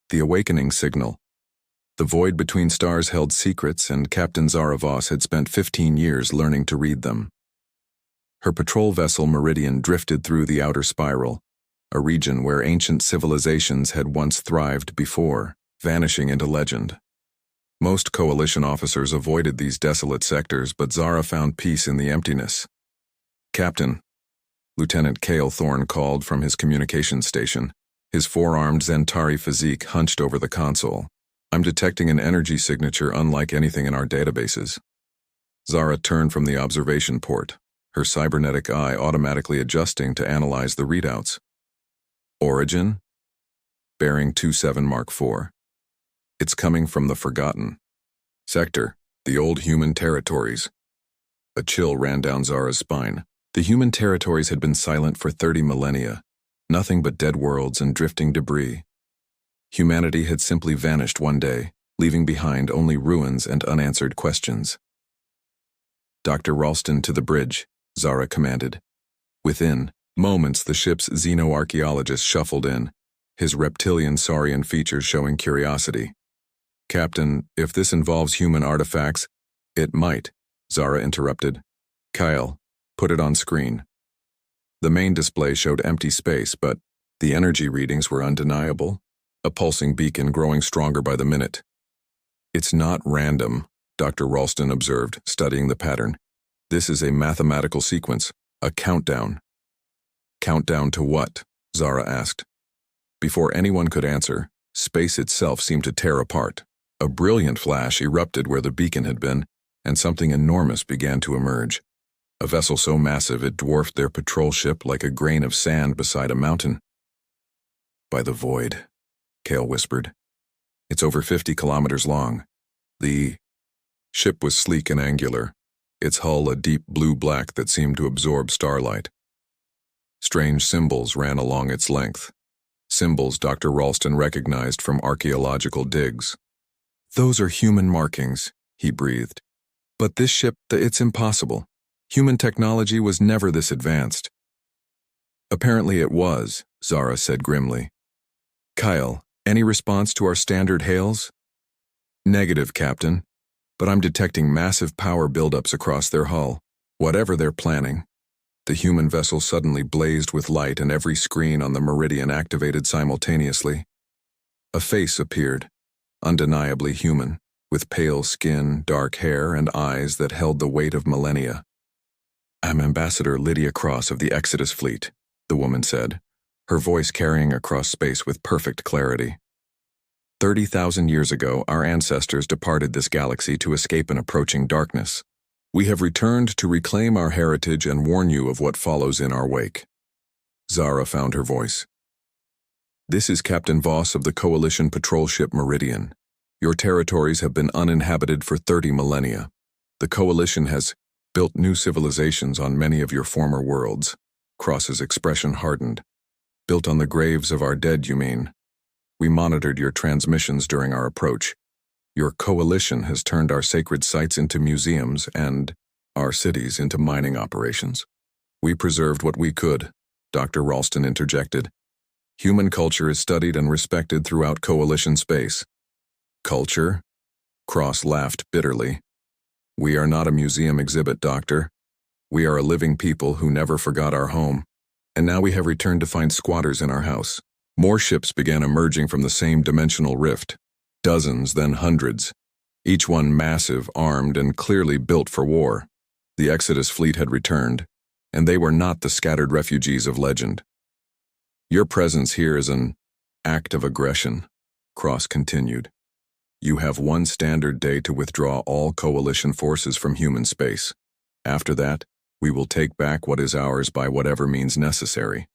The awakening signal. The void between stars held secrets, and Captain Zara Voss had spent 15 years learning to read them. Her patrol vessel Meridian drifted through the outer spiral, a region where ancient civilizations had once thrived before, vanishing into legend. Most coalition officers avoided these desolate sectors, but Zara found peace in the emptiness. "Captain," Lieutenant Cale Thorne called from his communications station, his four-armed Zentari physique hunched over the console. "I'm detecting an energy signature unlike anything in our databases." Zara turned from the observation port, her cybernetic eye automatically adjusting to analyze the readouts. "Origin? Bearing 27 Mark IV. It's coming from the Forgotten Sector, the old human territories." A chill ran down Zara's spine. The human territories had been silent for 30 millennia, nothing but dead worlds and drifting debris. Humanity had simply vanished one day, leaving behind only ruins and unanswered questions. "Dr. Ralston to the bridge," Zara commanded. Within moments, the ship's xenoarchaeologist shuffled in, his reptilian saurian features showing curiosity. "Captain, if this involves human artifacts—" "It might," Zara interrupted. "Kyle, put it on screen." The main display showed empty space, but the energy readings were undeniable, a pulsing beacon growing stronger by the minute. "It's not random," Dr. Ralston observed, studying the pattern. "This is a mathematical sequence, a countdown." "Countdown to what?" Zara asked. Before anyone could answer, space itself seemed to tear apart. A brilliant flash erupted where the beacon had been, and something enormous began to emerge. A vessel so massive it dwarfed their patrol ship like a grain of sand beside a mountain. "By the void," Cale whispered. "It's over 50 kilometers long." The ship was sleek and angular, its hull a deep blue-black that seemed to absorb starlight. Strange symbols ran along its length, symbols Dr. Ralston recognized from archaeological digs. "Those are human markings," he breathed. "But this ship, it's impossible. Human technology was never this advanced." "Apparently it was," Zara said grimly. "Kyle, any response to our standard hails?" "Negative, Captain, but I'm detecting massive power buildups across their hull. Whatever they're planning." The human vessel suddenly blazed with light, and every screen on the Meridian activated simultaneously. A face appeared, undeniably human, with pale skin, dark hair, and eyes that held the weight of millennia. "I'm Ambassador Lydia Cross of the Exodus Fleet," the woman said, her voice carrying across space with perfect clarity. 30,000 years ago, our ancestors departed this galaxy to escape an approaching darkness. We have returned to reclaim our heritage and warn you of what follows in our wake." Zara found her voice. "This is Captain Voss of the Coalition patrol ship Meridian. Your territories have been uninhabited for 30 millennia. The Coalition has built new civilizations on many of your former worlds." Cross's expression hardened. "Built on the graves of our dead, you mean? We monitored your transmissions during our approach. Your coalition has turned our sacred sites into museums and our cities into mining operations." "We preserved what we could," Dr. Ralston interjected. "Human culture is studied and respected throughout coalition space." "Culture?" Cross laughed bitterly. "We are not a museum exhibit, Doctor. We are a living people who never forgot our home, and now we have returned to find squatters in our house." More ships began emerging from the same dimensional rift. Dozens, then hundreds, each one massive, armed, and clearly built for war. The Exodus fleet had returned, and they were not the scattered refugees of legend. "Your presence here is an act of aggression," Cross continued. "You have one standard day to withdraw all coalition forces from human space. After that, we will take back what is ours by whatever means necessary."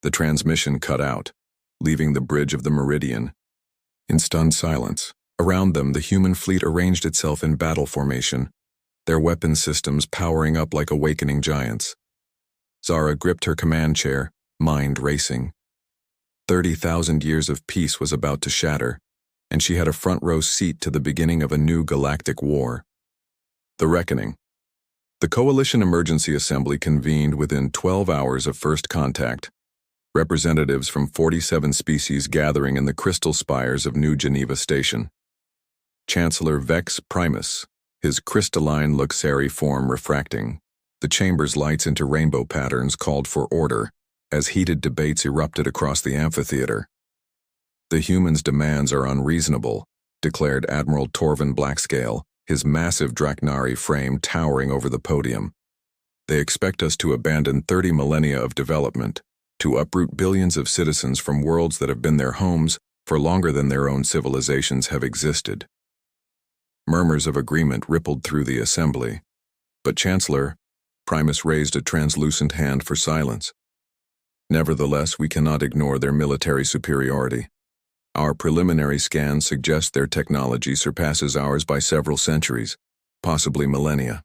The transmission cut out, leaving the bridge of the Meridian in stunned silence. Around them, the human fleet arranged itself in battle formation, their weapon systems powering up like awakening giants. Zara gripped her command chair, mind racing. 30,000 years of peace was about to shatter, and she had a front-row seat to the beginning of a new galactic war. The Reckoning. The Coalition Emergency Assembly convened within 12 hours of first contact. representatives from 47 species gathering in the crystal spires of New Geneva Station. Chancellor Vex Primus, his crystalline luxary form refracting. The chamber's lights into rainbow patterns called for order as heated debates erupted across the amphitheater. The humans' demands are unreasonable, declared Admiral Torvin Blackscale, his massive Draknari frame towering over the podium. They expect us to abandon 30 millennia of development, to uproot billions of citizens from worlds that have been their homes for longer than their own civilizations have existed. Murmurs of agreement rippled through the assembly, but Chancellor Primus raised a translucent hand for silence. Nevertheless, we cannot ignore their military superiority. Our preliminary scans suggest their technology surpasses ours by several centuries, possibly millennia.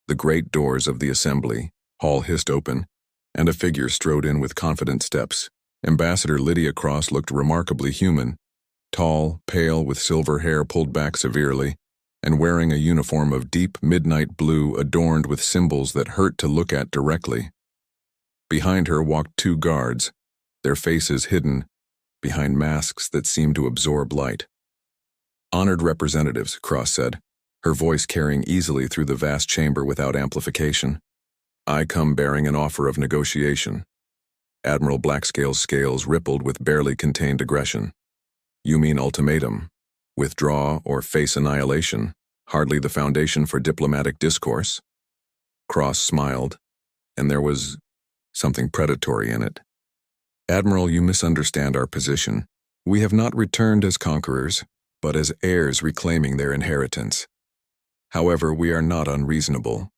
The great doors of the assembly hall hissed open, and a figure strode in with confident steps. Ambassador Lydia Cross looked remarkably human, tall, pale, with silver hair pulled back severely, and wearing a uniform of deep midnight blue adorned with symbols that hurt to look at directly. Behind her walked two guards, their faces hidden behind masks that seemed to absorb light. Honored representatives, Cross said, her voice carrying easily through the vast chamber without amplification. I come bearing an offer of negotiation. Admiral Blackscale's scales rippled with barely contained aggression. You mean ultimatum? Withdraw or face annihilation? Hardly the foundation for diplomatic discourse? Cross smiled, and there was something predatory in it. Admiral, you misunderstand our position. We have not returned as conquerors, but as heirs reclaiming their inheritance. However, we are not unreasonable.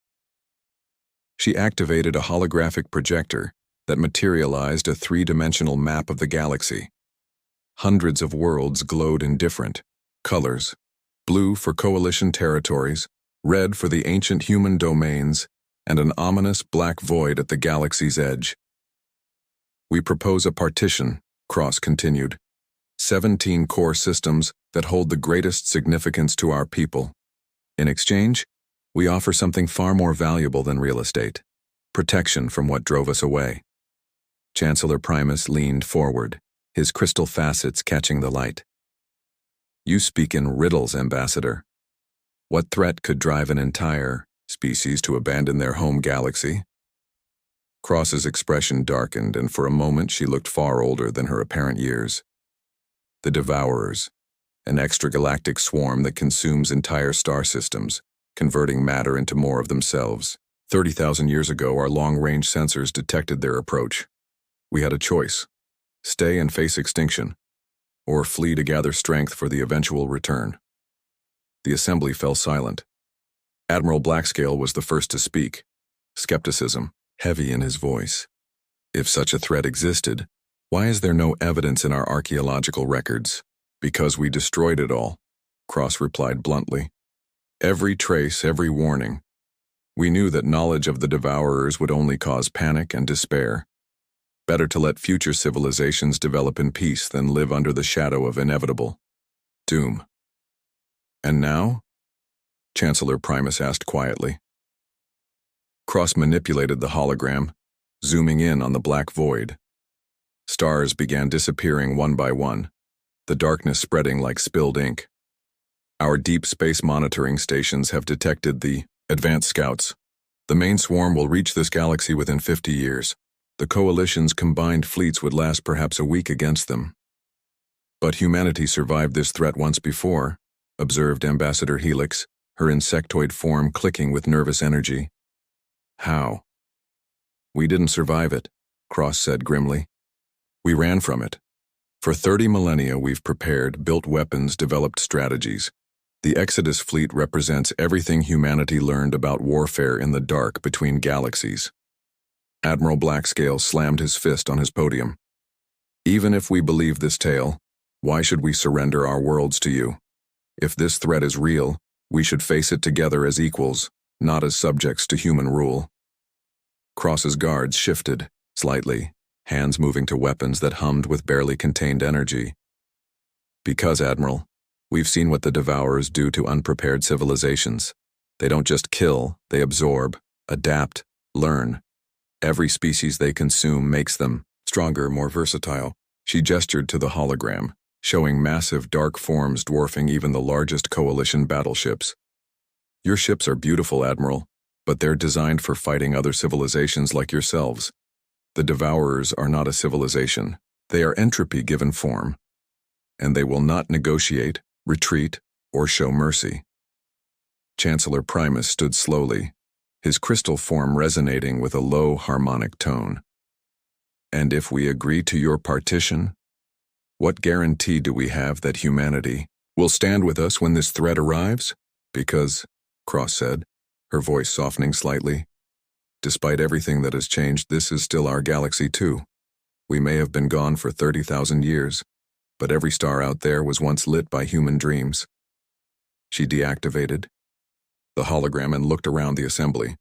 She activated a holographic projector that materialized a three-dimensional map of the galaxy. Hundreds of worlds glowed in different colors: blue for coalition territories, red for the ancient human domains, and an ominous black void at the galaxy's edge. We propose a partition, Cross continued. 17 core systems that hold the greatest significance to our people. In exchange, we offer something far more valuable than real estate: protection from what drove us away. Chancellor Primus leaned forward, his crystal facets catching the light. You speak in riddles, Ambassador. What threat could drive an entire species to abandon their home galaxy? Cross's expression darkened, and for a moment she looked far older than her apparent years. The Devourers, an extragalactic swarm that consumes entire star systems, converting matter into more of themselves. 30,000 years ago, our long-range sensors detected their approach. We had a choice: stay and face extinction, or flee to gather strength for the eventual return. The assembly fell silent. Admiral Blackscale was the first to speak, skepticism heavy in his voice. If such a threat existed, why is there no evidence in our archaeological records? Because we destroyed it all, Cross replied bluntly. Every trace, every warning. We knew that knowledge of the Devourers would only cause panic and despair. Better to let future civilizations develop in peace than live under the shadow of inevitable doom. And now? Chancellor Primus asked quietly. Cross manipulated the hologram, zooming in on the black void. Stars began disappearing one by one, the darkness spreading like spilled ink. Our deep space monitoring stations have detected the advanced scouts. The main swarm will reach this galaxy within 50 years. The Coalition's combined fleets would last perhaps a week against them. But humanity survived this threat once before, observed Ambassador Helix, her insectoid form clicking with nervous energy. How? We didn't survive it, Cross said grimly. We ran from it. For 30 millennia we've prepared, built weapons, developed strategies. The Exodus fleet represents everything humanity learned about warfare in the dark between galaxies. Admiral Blackscale slammed his fist on his podium. Even if we believe this tale, why should we surrender our worlds to you? If this threat is real, we should face it together as equals, not as subjects to human rule. Cross's guards shifted, slightly, hands moving to weapons that hummed with barely contained energy. Because, Admiral, we've seen what the Devourers do to unprepared civilizations. They don't just kill, they absorb, adapt, learn. Every species they consume makes them stronger, more versatile. She gestured to the hologram, showing massive dark forms dwarfing even the largest coalition battleships. Your ships are beautiful, Admiral, but they're designed for fighting other civilizations like yourselves. The Devourers are not a civilization. They are entropy given form. And they will not negotiate, retreat, or show mercy. Chancellor Primus stood slowly, his crystal form resonating with a low harmonic tone. And if we agree to your partition, what guarantee do we have that humanity will stand with us when this threat arrives? Because, Cross said, her voice softening slightly, despite everything that has changed, this is still our galaxy too. We may have been gone for 30,000 years, but every star out there was once lit by human dreams. She deactivated the hologram and looked around the assembly.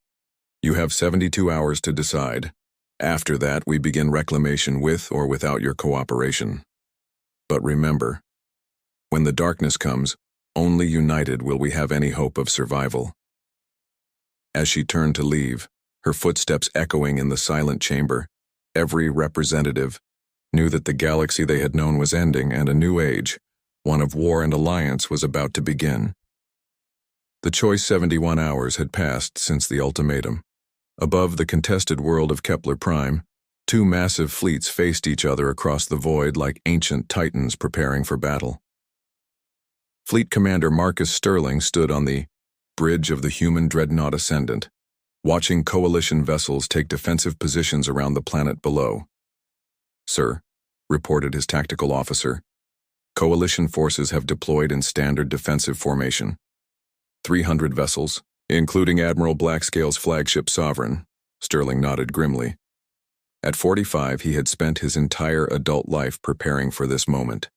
You have 72 hours to decide. After that, we begin reclamation with or without your cooperation. But remember, when the darkness comes, only united will we have any hope of survival. As she turned to leave, her footsteps echoing in the silent chamber, every representative knew that the galaxy they had known was ending and a new age, one of war and alliance, was about to begin. The choice 71 hours had passed since the ultimatum. Above the contested world of Kepler Prime, two massive fleets faced each other across the void like ancient titans preparing for battle. Fleet Commander Marcus Sterling stood on the bridge of the human dreadnought Ascendant, watching coalition vessels take defensive positions around the planet below. Sir, reported his tactical officer, coalition forces have deployed in standard defensive formation. 300 vessels, including Admiral Blackscale's flagship Sovereign. Sterling nodded grimly. At 45, he had spent his entire adult life preparing for this moment,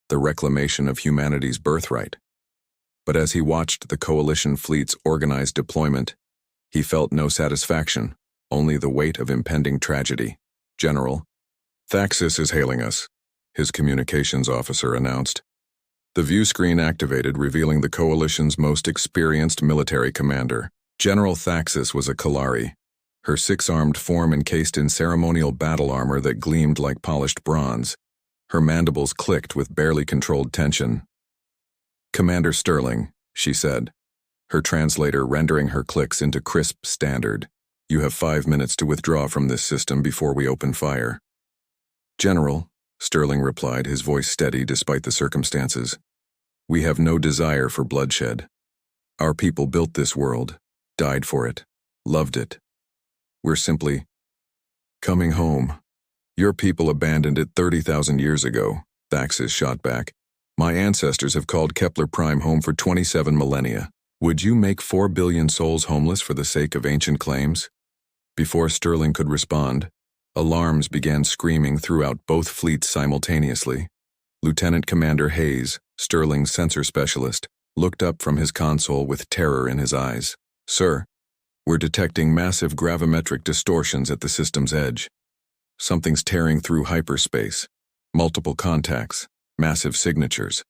the reclamation of humanity's birthright. But as he watched the coalition fleet's organized deployment, he felt no satisfaction, only the weight of impending tragedy. General, Thaxis is hailing us, his communications officer announced. The view screen activated, revealing the coalition's most experienced military commander. General Thaxis was a Kalari, her six-armed form encased in ceremonial battle armor that gleamed like polished bronze. Her mandibles clicked with barely controlled tension. Commander Sterling, she said, her translator rendering her clicks into crisp standard. You have 5 minutes to withdraw from this system before we open fire. General, Sterling replied, his voice steady despite the circumstances. We have no desire for bloodshed. Our people built this world, died for it, loved it. We're simply coming home. Your people abandoned it 30,000 years ago, Thaxis shot back. My ancestors have called Kepler Prime home for 27 millennia. Would you make 4 billion souls homeless for the sake of ancient claims? Before Sterling could respond, alarms began screaming throughout both fleets simultaneously. Lieutenant Commander Hayes, Sterling's sensor specialist, looked up from his console with terror in his eyes. Sir, we're detecting massive gravimetric distortions at the system's edge. Something's tearing through hyperspace. Multiple contacts, massive signatures.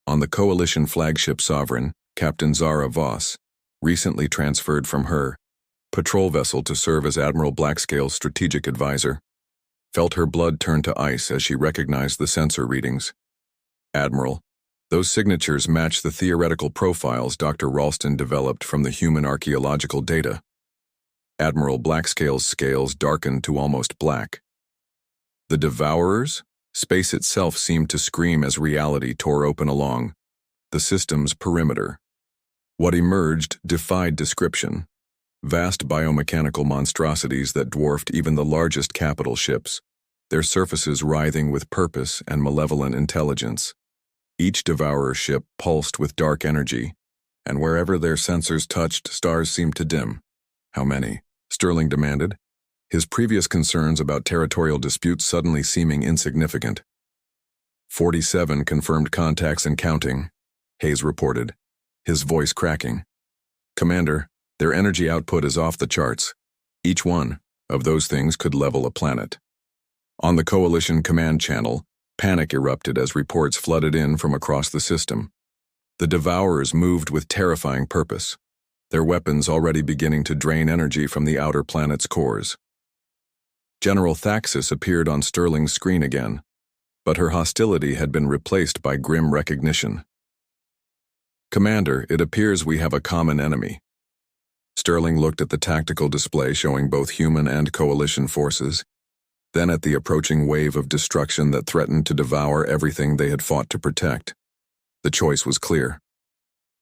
On the coalition flagship Sovereign, Captain Zara Voss, recently transferred from her patrol vessel to serve as Admiral Blackscale's strategic advisor, felt her blood turn to ice as she recognized the sensor readings. Admiral, those signatures match the theoretical profiles Dr. Ralston developed from the human archaeological data. Admiral Blackscale's scales darkened to almost black. The Devourers? Space itself seemed to scream as reality tore open along the system's perimeter. What emerged defied description. Vast biomechanical monstrosities that dwarfed even the largest capital ships, their surfaces writhing with purpose and malevolent intelligence. Each Devourer ship pulsed with dark energy, and wherever their sensors touched, stars seemed to dim. How many? Sterling demanded, his previous concerns about territorial disputes suddenly seeming insignificant. 47 confirmed contacts and counting, Hayes reported, his voice cracking. Commander, their energy output is off the charts. Each one of those things could level a planet. On the Coalition command channel, panic erupted as reports flooded in from across the system. The Devourers moved with terrifying purpose, their weapons already beginning to drain energy from the outer planet's cores. General Thaxis appeared on Sterling's screen again, but her hostility had been replaced by grim recognition. "Commander, it appears we have a common enemy." Sterling looked at the tactical display showing both human and coalition forces, then at the approaching wave of destruction that threatened to devour everything they had fought to protect. The choice was clear.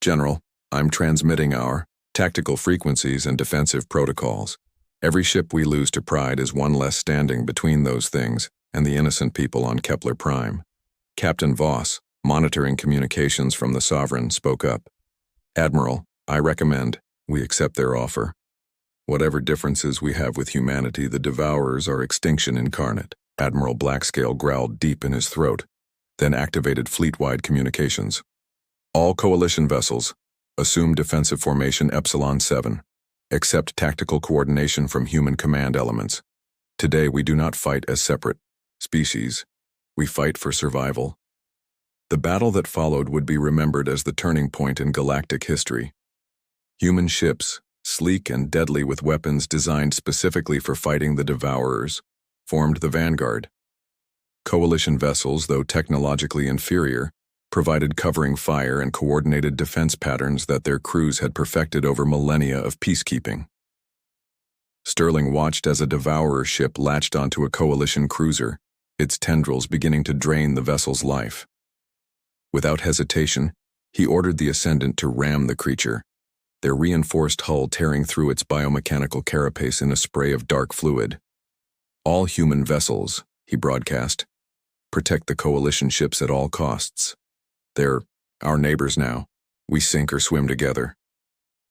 "General, I'm transmitting our tactical frequencies and defensive protocols. Every ship we lose to Pride is one less standing between those things and the innocent people on Kepler Prime." Captain Voss, monitoring communications from the Sovereign, spoke up. "Admiral, I recommend we accept their offer. Whatever differences we have with humanity, the Devourers are extinction incarnate." Admiral Blackscale growled deep in his throat, then activated fleet-wide communications. "All Coalition vessels, assume defensive formation Epsilon 7. Accept tactical coordination from human command elements. Today we do not fight as separate species. We fight for survival." The battle that followed would be remembered as the turning point in galactic history. Human ships, sleek and deadly with weapons designed specifically for fighting the Devourers, formed the vanguard. Coalition vessels, though technologically inferior, provided covering fire and coordinated defense patterns that their crews had perfected over millennia of peacekeeping. Sterling watched as a Devourer ship latched onto a Coalition cruiser, its tendrils beginning to drain the vessel's life. Without hesitation, he ordered the Ascendant to ram the creature, their reinforced hull tearing through its biomechanical carapace in a spray of dark fluid. "All human vessels," he broadcast, "protect the Coalition ships at all costs. They're our neighbors now. We sink or swim together."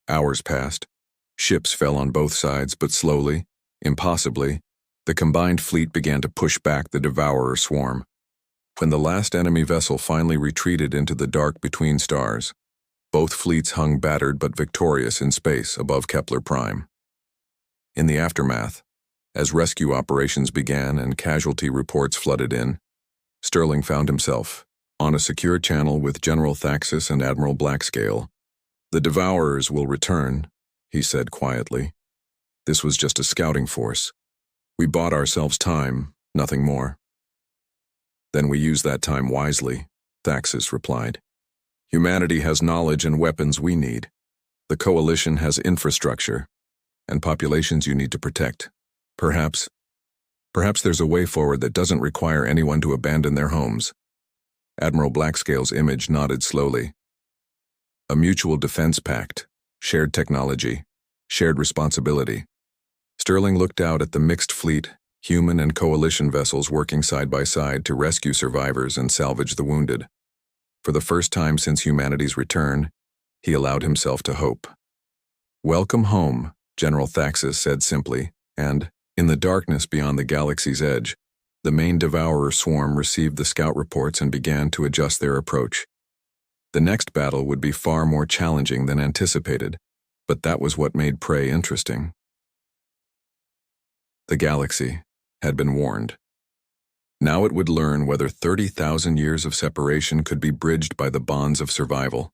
Hours passed. Ships fell on both sides, but slowly, impossibly, the combined fleet began to push back the Devourer swarm. When the last enemy vessel finally retreated into the dark between stars, both fleets hung battered but victorious in space above Kepler Prime. In the aftermath, as rescue operations began and casualty reports flooded in, Sterling found himself on a secure channel with General Thaxis and Admiral Blackscale. "The Devourers will return," he said quietly. "This was just a scouting force. We bought ourselves time, nothing more." "Then we use that time wisely," Thaxis replied. "Humanity has knowledge and weapons we need. The Coalition has infrastructure and populations you need to protect. Perhaps there's a way forward that doesn't require anyone to abandon their homes." Admiral Blackscale's image nodded slowly. "A mutual defense pact, shared technology, shared responsibility." Sterling looked out at the mixed fleet, human and Coalition vessels working side by side to rescue survivors and salvage the wounded. For the first time since humanity's return, he allowed himself to hope. "Welcome home," General Thaxis said simply, and, in the darkness beyond the galaxy's edge, the main Devourer swarm received the scout reports and began to adjust their approach. The next battle would be far more challenging than anticipated, but that was what made prey interesting. The galaxy had been warned. Now it would learn whether 30,000 years of separation could be bridged by the bonds of survival.